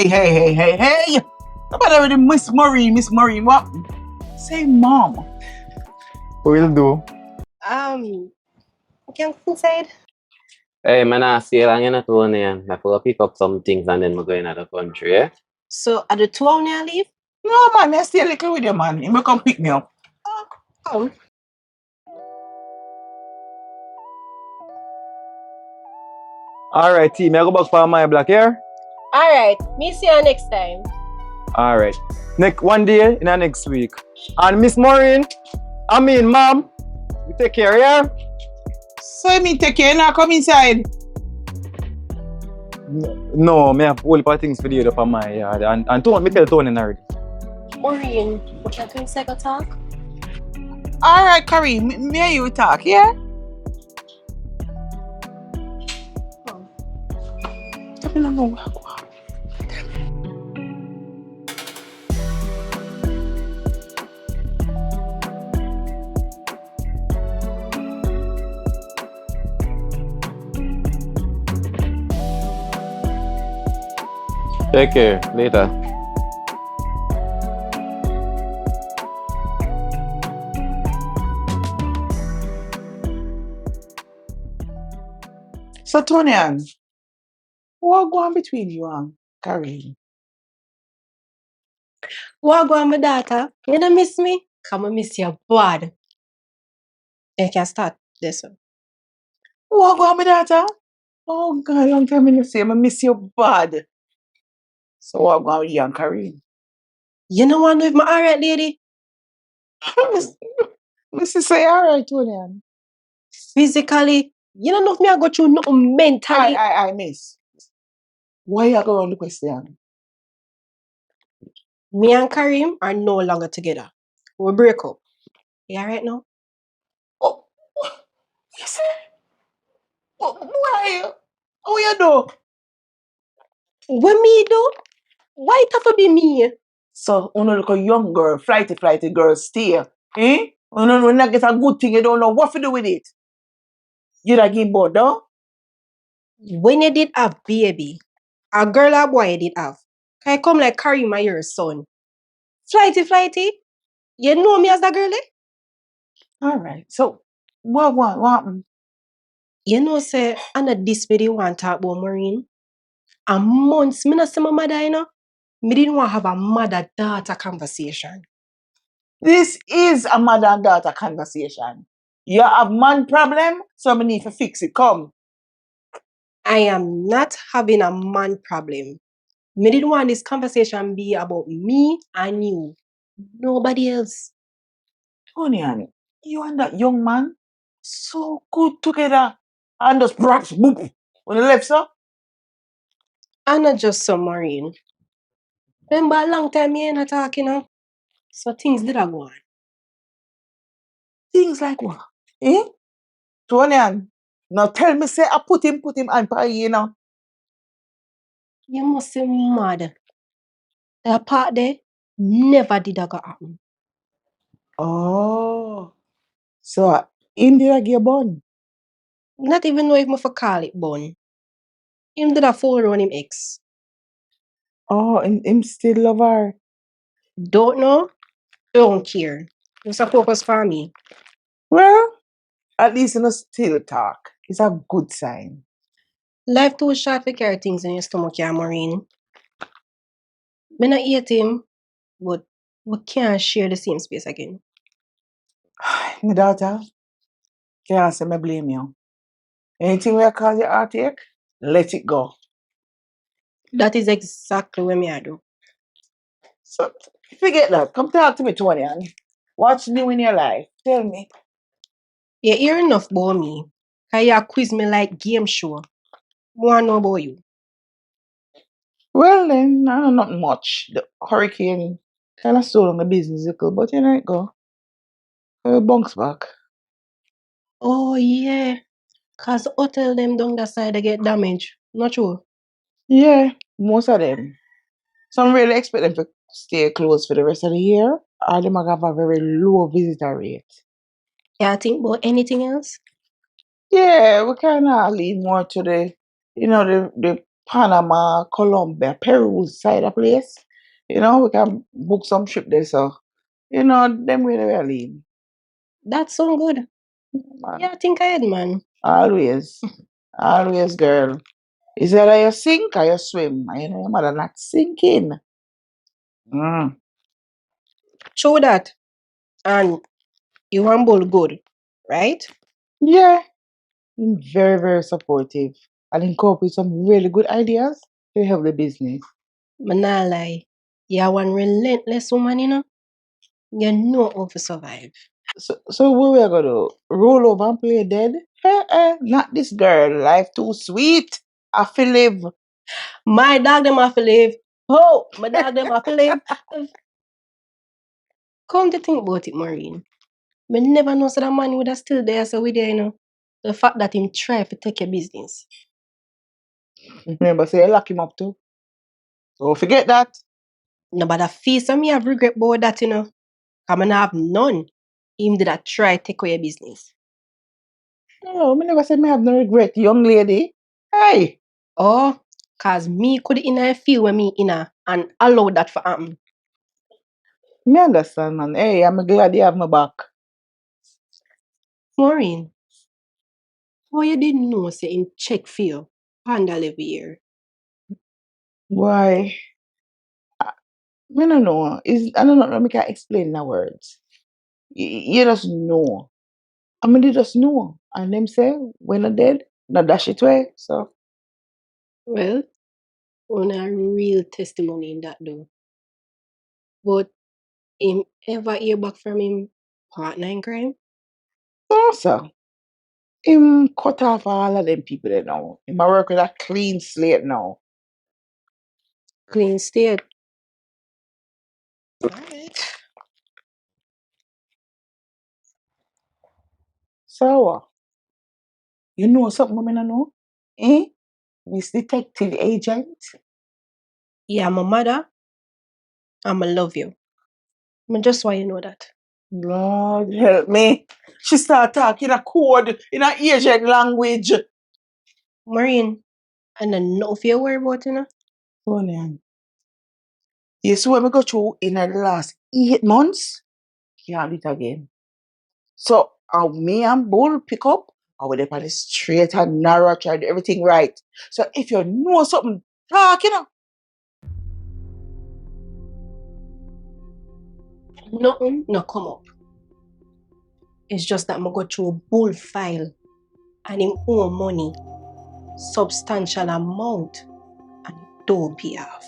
Hey. Nobody with the Miss Maureen, what? Say mom. Will do. Can inside? Hey, man, I see lang yan na to na yan. I will pick up some things and then we're going out of the country, eh? So are the two on your leave? No, man, I stay a little with you, man. You may come pick me up. Oh. Alright, team, I go back for my black hair. Alright, me see you next time. Alright. Next one day in the next week. And Miss Maureen, Mom, you take care, yeah? So you mean take care now, come inside. No, me have whole lot things for you up on my yard. And Tony, me tell Tony already. Maureen, we can come inside and talk? Alright, Kareem, me and you talk, yeah? I don't know. Take care. Later. So, Tonian, what go on between you and Kareem? What go on, my daughter? You don't miss me? Come and miss your bad. You can start this one. What go on, my daughter? Oh, God, long time in the same. I miss you bad. So, what go on with you and Kareem? You know what, if my alright, lady? Mrs. say, alright, Tonian. Physically, you don't know if me I go through nothing mentally. I miss. Why you go on the question? Me and Kareem are no longer together. We break up. You alright now? Oh, you say? Why? How you do? What me do? Why it have to be me? So, you look a young girl, flighty girl, stay. Eh? You not get a good thing, you don't know what to do with it. You like give both, though? When you did have baby, a girl or boy you did have, can I come like Kareem my your son? Flighty, you know me as that girl, eh? Alright. So, what happened? You know, say, I know this video want talk about Maureen. A months, me not see my mother, you know. Me didn't want to have a mother-daughter conversation. This is a mother and daughter conversation. You have man problem, so I need to fix it. Come. I am not having a man problem. Me didn't want this conversation be about me and you. Nobody else. Onion, you and that young man, so good together. And just brash, boop, on the left, sir. I'm not just some Maureen. Remember a long time me ain't talking, you know? So things did go on. Things like what? Eh? Tonian, now tell me, say, I put him and pay you know. You must be mad. That part there never did that go happen. Oh. So, him did I get born? Not even know if I call it bun. Him did a fool around him ex. Oh, him still love her. Don't know, don't care. Just a focus for me. Well, at least you know still talk. It's a good sign. Life too short for carry things in your stomach, yeah, Maureen. Me not hate him, but we can't share the same space again. My daughter, can't say me blame you. Anything where cause your heartache, let it go. That is exactly what me I do. So, forget that. Come talk to me, Tony. What's new in your life? Tell me. You hear enough about me. Cause you quiz me like game show. Want know about you. Well then, I know not much. The hurricane kind of stole on the business little, but you know it go. Bounce back. Oh yeah. Cause hotel them down that side they get damaged. Not true. Yeah, most of them. Some really expect them to stay closed for the rest of the year, or they might have a very low visitor rate. Yeah, think about anything else? Yeah, we kind of lean more to the Panama, Colombia, Peru side of place. We can book some trip there, so them way they are lean. That's so good. Man. Yeah, think ahead, man. Always. Always, girl. Is either you sink or you swim. And your mother not sinking. Mm. Show that. And you want bowl good, right? Yeah. I'm very, very supportive. And incorporate some really good ideas to help the business. Man, nah lie. You're one relentless woman, You know how to survive. So what we are gonna do? Roll over and play dead? Not this girl. Life too sweet. I feel live. My dog them have to live. Oh, my dog them have to live. Come to think about it, Maureen. Me never know so that man would have still there so we there, The fact that him try to take your business. Remember, say you lock him up too. So forget that. No, but I feel some me have regret about that, Cause me nah have none. Him did a try take away your business. No, me never said me have no regret, young lady. Hey, Oh, cause me could in a feel when me in and allow that for happen. me understand, man. Hey, I'm glad you have my back. Maureen, how you didn't know say him check for you panda every year? Why? Me no know. I don't know. Me can't explain the words. You just know. I mean, you just know. And them say, when I dead, not dash it away. So, Well, on a real testimony in that though. But him ever hear back from him partner in crime? so. Him cut off all of them people there now. Him a work with a clean slate now. Clean state. Alright. So, you know something I know? Eh? Miss Detective Agent? Yeah, my mother, I'ma love you. I just want you know that. Lord help me. She start talking a code in a Asian language. Maureen, and then no fear worry about Funny. You see what me go through in the last 8 months? Can't do it again. So, me and Bull pick up, I would have straight and narrow, try to do everything right. So, if you know something, talk. Nothing no come up. It's just that I go through a bull file and him own money, substantial amount, and it don't pay off.